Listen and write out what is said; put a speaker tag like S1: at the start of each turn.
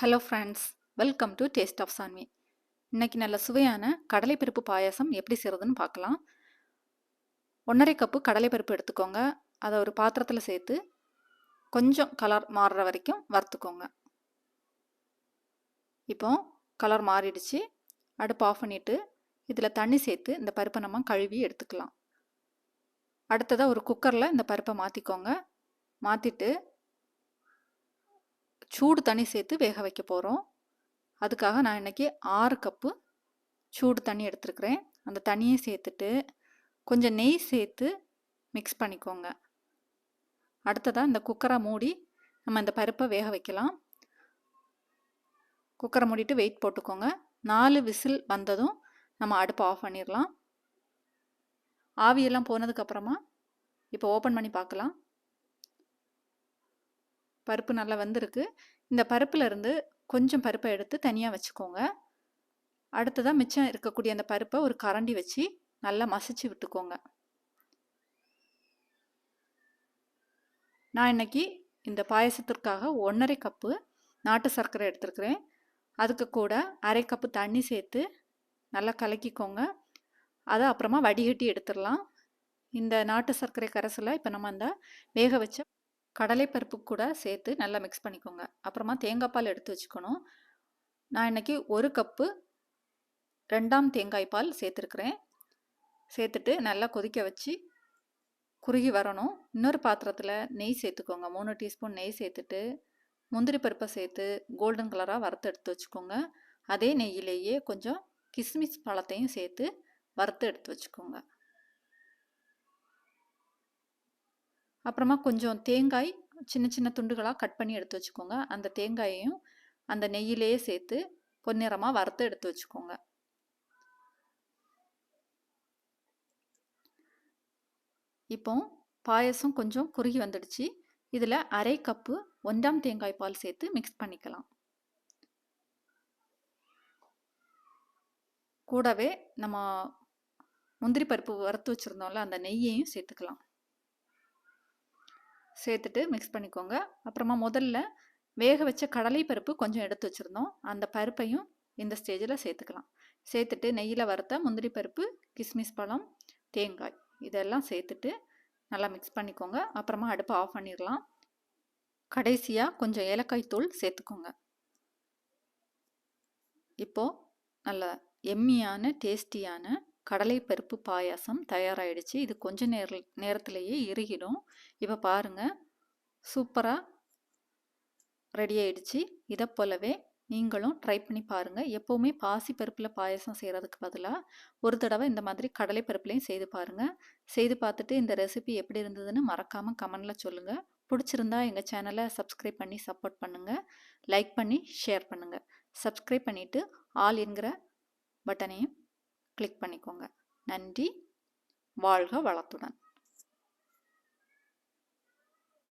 S1: Hello friends, welcome to taste of Sanvi. இன்னைக்கு நல்ல சுவையான கடலைப்பருப்பு பாயாசம் எப்படி செய்கிறதுன்னு பார்க்கலாம். 1½ கப்பு கடலைப்பருப்பு எடுத்துக்கோங்க. அதை ஒரு பாத்திரத்தில் சேர்த்து கொஞ்சம் கலர் மாறுற வரைக்கும் வறுத்துக்கோங்க. இப்போ கலர் மாறிடுச்சு. அடுப்பு ஆஃப் பண்ணிவிட்டு இதில் தண்ணி சேர்த்து இந்த பருப்பை நம்ம கழுவி எடுத்துக்கலாம். அடுத்ததாக ஒரு குக்கரில் இந்த பருப்பை மாற்றிக்கோங்க. மாற்றிட்டு சூடு தண்ணி சேர்த்து வேக வைக்க போகிறோம். அதுக்காக நான் இன்றைக்கி 6 கப்பு சூடு தண்ணி எடுத்துருக்கிறேன். அந்த தண்ணியை சேர்த்துட்டு கொஞ்சம் நெய் சேர்த்து மிக்ஸ் பண்ணிக்கோங்க. அடுத்ததாக இந்த குக்கரை மூடி நம்ம இந்த பருப்பை வேக வைக்கலாம். குக்கரை மூடிட்டு வெயிட் போட்டுக்கோங்க. 4 விசில் வந்ததும் நம்ம அடுப்பை ஆஃப் பண்ணிடலாம். ஆவியெல்லாம் போனதுக்கப்புறமா இப்போ ஓப்பன் பண்ணி பார்க்கலாம். பருப்பு நல்லா வெந்திருக்கு. இந்த பருப்புலேருந்து கொஞ்சம் பருப்பை எடுத்து தனியாக வச்சுக்கோங்க. அடுத்ததாக மிச்சம் இருக்கக்கூடிய அந்த பருப்பை ஒரு கரண்டி வச்சு நல்லா மசிச்சு விட்டுக்கோங்க. நான் இன்னைக்கு இந்த பாயசத்திற்காக 1½ கப்பு நாட்டு சர்க்கரை எடுத்துருக்கிறேன். அதுக்கு கூட 1/2 கப்பு தண்ணி சேர்த்து நல்லா கலக்கிக்கோங்க. அதை அப்புறமா வடிகட்டி எடுத்துடலாம். இந்த நாட்டு சர்க்கரை கரைசலை இப்போ நம்ம அந்த வேக வச்ச கடலைப்பருப்பு கூட சேர்த்து நல்லா மிக்ஸ் பண்ணிக்கோங்க. அப்புறமா தேங்காய் பால் எடுத்து வச்சுக்கணும். நான் இன்னைக்கு 1 கப்பு 2ஆம் தேங்காய் பால் சேர்த்துருக்குறேன். சேர்த்துட்டு நல்லா கொதிக்க வச்சு குறுகி வரணும். இன்னொரு பாத்திரத்தில் நெய் சேர்த்துக்கோங்க. 3 டீஸ்பூன் நெய் சேர்த்துட்டு முந்திரி பருப்பை சேர்த்து கோல்டன் கலராக வறுத்து எடுத்து வச்சுக்கோங்க. அதே நெய்யிலேயே கொஞ்சம் கிஸ்மிஸ் பழத்தையும் சேர்த்து வறுத்து எடுத்து வச்சுக்கோங்க. அப்புறமா கொஞ்சம் தேங்காய் சின்ன சின்ன துண்டுகளாக கட் பண்ணி எடுத்து வச்சுக்கோங்க. அந்த தேங்காயையும் அந்த நெய்யிலேயே சேர்த்து பொன்னிறமாக வறுத்து எடுத்து வச்சுக்கோங்க. இப்போ பாயசம் கொஞ்சம் குறுகி வந்துடுச்சு. இதில் 1/2 கப்பு 1ஆம் தேங்காய் பால் சேர்த்து மிக்ஸ் பண்ணிக்கலாம். கூடவே நம்ம முந்திரி பருப்பு வறுத்து வச்சுருந்தோம்ல, அந்த நெய்யையும் சேர்த்துக்கலாம். சேர்த்துட்டு மிக்ஸ் பண்ணிக்கோங்க. அப்புறமா முதல்ல வேக வச்ச கடலை பருப்பு கொஞ்சம் எடுத்து வச்சுருந்தோம். அந்த பருப்பையும் இந்த ஸ்டேஜில் சேர்த்துக்கலாம். சேர்த்துட்டு நெய்யில் வறுத்த முந்திரி பருப்பு, கிஸ்மிஸ் பழம், தேங்காய் இதெல்லாம் சேர்த்துட்டு நல்லா மிக்ஸ் பண்ணிக்கோங்க. அப்புறமா அடுப்பை ஆஃப் பண்ணிடலாம். கடைசியாக கொஞ்சம் ஏலக்காய் தூள் சேர்த்துக்கோங்க. இப்போது நல்ல எம்மியான டேஸ்டியான கடலைப்பருப்பு பாயாசம் தயாராகிடுச்சு. இது கொஞ்சம் நேரத்திலேயே இறுகிடும். இப்போ பாருங்கள், சூப்பராக ரெடி ஆகிடுச்சு. இதை போலவே நீங்களும் ட்ரை பண்ணி பாருங்கள். எப்போவுமே பாசி பருப்பில் பாயசம் செய்கிறதுக்கு பதிலாக ஒரு தடவை இந்த மாதிரி கடலைப்பருப்புலையும் செய்து பாருங்கள். செய்து பார்த்துட்டு இந்த ரெசிபி எப்படி இருந்ததுன்னு மறக்காமல் கமெண்டில் சொல்லுங்கள். பிடிச்சிருந்தா எங்கள் சேனலை சப்ஸ்கிரைப் பண்ணி சப்போர்ட் பண்ணுங்கள். லைக் பண்ணி ஷேர் பண்ணுங்கள். சப்ஸ்கிரைப் பண்ணிவிட்டு ஆல் என்கிற பட்டனையும் கிளிக் பண்ணிக்கோங்க. நன்றி. வாழ்க வளத்துடன்.